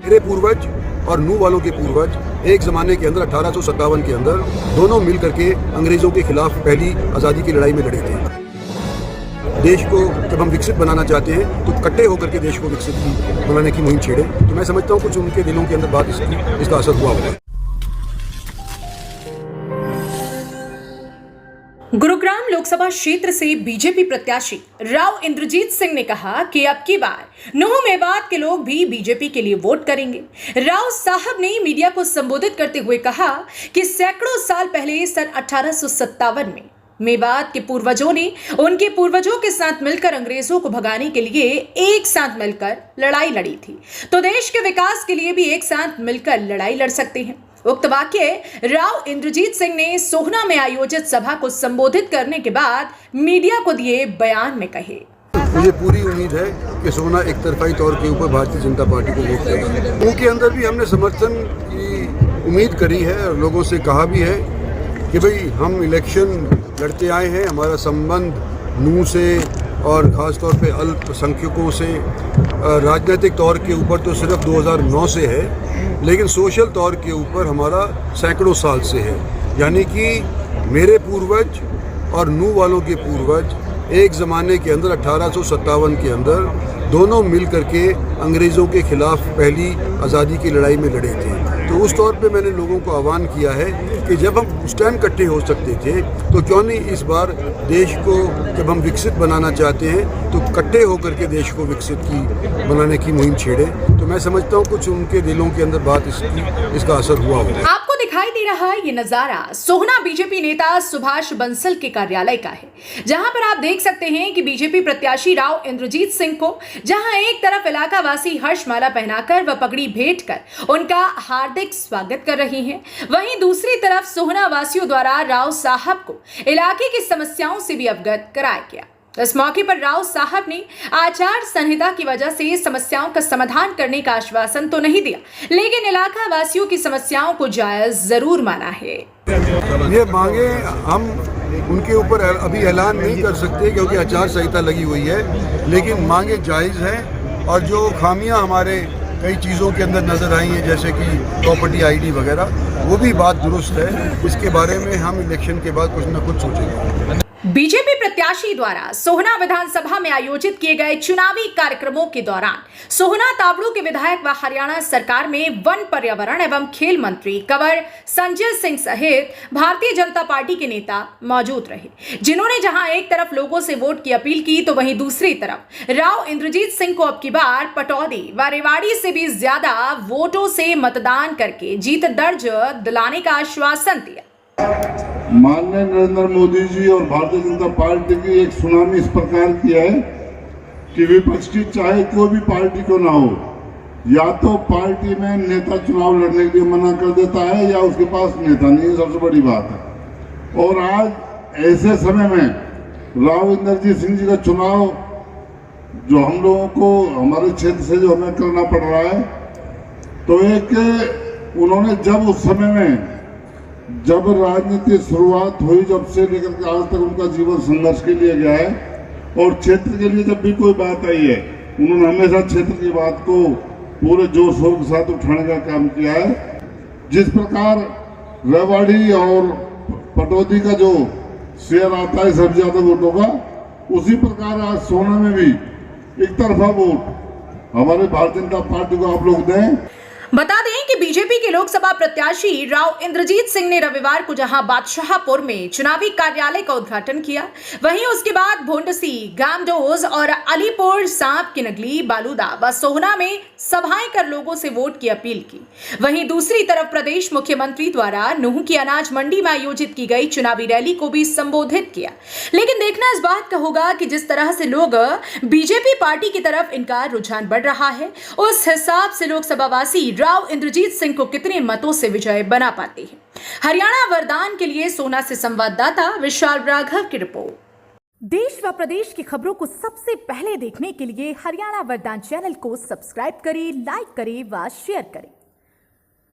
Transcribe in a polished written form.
मेरे पूर्वज और नूह वालों के पूर्वज एक ज़माने के अंदर 1857 के अंदर दोनों मिल करके अंग्रेज़ों के खिलाफ पहली आज़ादी की लड़ाई में लड़े थे। देश को जब हम विकसित बनाना चाहते हैं तो इकट्ठे होकर के देश को विकसित बनाने की मुहिम छेड़े। तो मैं समझता हूँ कुछ उनके दिलों के अंदर बात इसका असर हुआ होगा। गुरुग्राम लोकसभा क्षेत्र से बीजेपी प्रत्याशी राव इंद्रजीत सिंह ने कहा कि अब की बार नूह मेवात के लोग भी बीजेपी के लिए वोट करेंगे। राव साहब ने मीडिया को संबोधित करते हुए कहा कि सैकड़ों साल पहले सन 1857 में मेवात के पूर्वजों ने उनके पूर्वजों के साथ मिलकर अंग्रेजों को भगाने के लिए एक साथ मिलकर लड़ाई लड़ी थी, तो देश के विकास के लिए भी एक साथ मिलकर लड़ाई लड़ सकते हैं। उक्त वाक्य राव इंद्रजीत सिंह ने सोहना में आयोजित सभा को संबोधित करने के बाद मीडिया को दिए बयान में कहे। मुझे पूरी उम्मीद है कि सोहना एक तरफाई तौर के ऊपर भारतीय जनता पार्टी को वोट देगा। उनके अंदर भी हमने समर्थन की उम्मीद करी है और लोगों से कहा भी है कि भाई हम इलेक्शन लड़ते आए हैं, हमारा संबंध नूह से और ख़ास तौर पे अल्पसंख्यकों से राजनीतिक तौर के ऊपर तो सिर्फ 2009 से है, लेकिन सोशल तौर के ऊपर हमारा सैकड़ों साल से है। यानी कि मेरे पूर्वज और नूह वालों के पूर्वज एक ज़माने के अंदर 1857 के अंदर दोनों मिल करके अंग्रेज़ों के खिलाफ पहली आज़ादी की लड़ाई में लड़े थे। तो उस तौर पे मैंने लोगों को आह्वान किया है कि जब हम उस टाइम इकट्ठे हो सकते थे तो क्यों नहीं इस बार देश को जब हम विकसित बनाना चाहते हैं तो इकट्ठे होकर के देश को विकसित बनाने की मुहिम छेड़े। तो मैं समझता हूँ कुछ उनके दिलों के अंदर बात इसका असर हुआ होगा। आपको दिखाई दे रहा है ये नजारा सोहना बीजेपी नेता सुभाष बंसल के कार्यालय का है, जहां पर आप देख सकते हैं कि बीजेपी प्रत्याशी राव इंद्रजीत सिंह को जहां एक तरफ इलाका वासी हर्षमाला पहनाकर व पगड़ी भेंट कर उनका हार्दिक स्वागत कर रहे हैं, वहीं दूसरी तरफ सोहना वासियों द्वारा राव साहब को इलाके की समस्याओं से भी अवगत कराया गया। इस मौके पर राव साहब ने आचार संहिता की वजह से समस्याओं का समाधान करने का आश्वासन तो नहीं दिया, लेकिन इलाका वासियों की समस्याओं को जायज जरूर माना है। ये मांगे हम उनके ऊपर अभी ऐलान नहीं कर सकते क्योंकि आचार संहिता लगी हुई है, लेकिन मांगे जायज हैं और जो खामियां हमारे कई चीज़ों के अंदर नज़र आई हैं जैसे कि प्रॉपर्टी आईडी वगैरह, वो भी बात दुरुस्त है। इसके बारे में हम इलेक्शन के बाद कुछ न कुछ सोचेंगे। बीजेपी प्रत्याशी द्वारा सोहना विधानसभा में आयोजित किए गए चुनावी कार्यक्रमों के दौरान सोहना ताबड़ू के विधायक व हरियाणा सरकार में वन पर्यावरण एवं खेल मंत्री कंवर संजय सिंह सहित भारतीय जनता पार्टी के नेता मौजूद रहे, जिन्होंने जहां एक तरफ लोगों से वोट की अपील की तो वहीं दूसरी तरफ राव इंद्रजीत सिंह को अब की बार पटौदी व रेवाड़ी से भी ज्यादा वोटों से मतदान करके जीत दर्ज दिलाने का आश्वासन दिया। माननीय नरेंद्र मोदी जी और भारतीय जनता पार्टी की एक सुनामी इस प्रकार की है कि विपक्ष की चाहे कोई भी पार्टी को ना हो, या तो पार्टी में नेता चुनाव लड़ने के लिए मना कर देता है या उसके पास नेता नहीं है, सबसे बड़ी बात है। और आज ऐसे समय में राव इंद्रजीत सिंह जी का चुनाव जो हम लोगों को हमारे क्षेत्र से जो हमें करना पड़ रहा है, तो एक उन्होंने जब उस समय में जब राजनीति शुरुआत हुई, जब से लेकर के आज तक उनका जीवन संघर्ष के लिए गया है और क्षेत्र के लिए जब भी कोई बात आई है उन्होंने हमेशा क्षेत्र की बात को पूरे जोर शोर के साथ उठाने का काम किया है। जिस प्रकार रेवाड़ी और पटौदी का जो शेयर आता है सबसे ज्यादा वोटों का, उसी प्रकार आज सोहना में भी एक तरफा वोट हमारे भारतीय जनता पार्टी को आप लोग दें। बता दें कि बीजेपी के लोकसभा प्रत्याशी राव इंद्रजीत सिंह ने रविवार को जहां बादशाहपुर में चुनावी कार्यालय का उद्घाटन किया, वहीं उसके बाद भोंडसी, गामडोज और अलीपुर, सांप की नगली, बालूदा व सोहना में सभाएं कर लोगों से वोट की अपील की। वहीं दूसरी तरफ प्रदेश मुख्यमंत्री द्वारा नूह की अनाज मंडी में आयोजित की गई चुनावी रैली को भी संबोधित किया। लेकिन देखना इस बात का होगा कि जिस तरह से लोग बीजेपी पार्टी की तरफ इनका रुझान बढ़ रहा है, उस हिसाब से लोकसभा वासी राव इंद्रजीत सिंह को कितने मतों से विजय बना पाते हैं। हरियाणा वरदान के लिए सोहना से संवाददाता विशाल राघव की रिपोर्ट। देश व प्रदेश की खबरों को सबसे पहले देखने के लिए हरियाणा वरदान चैनल को सब्सक्राइब करें, लाइक करें व शेयर करें।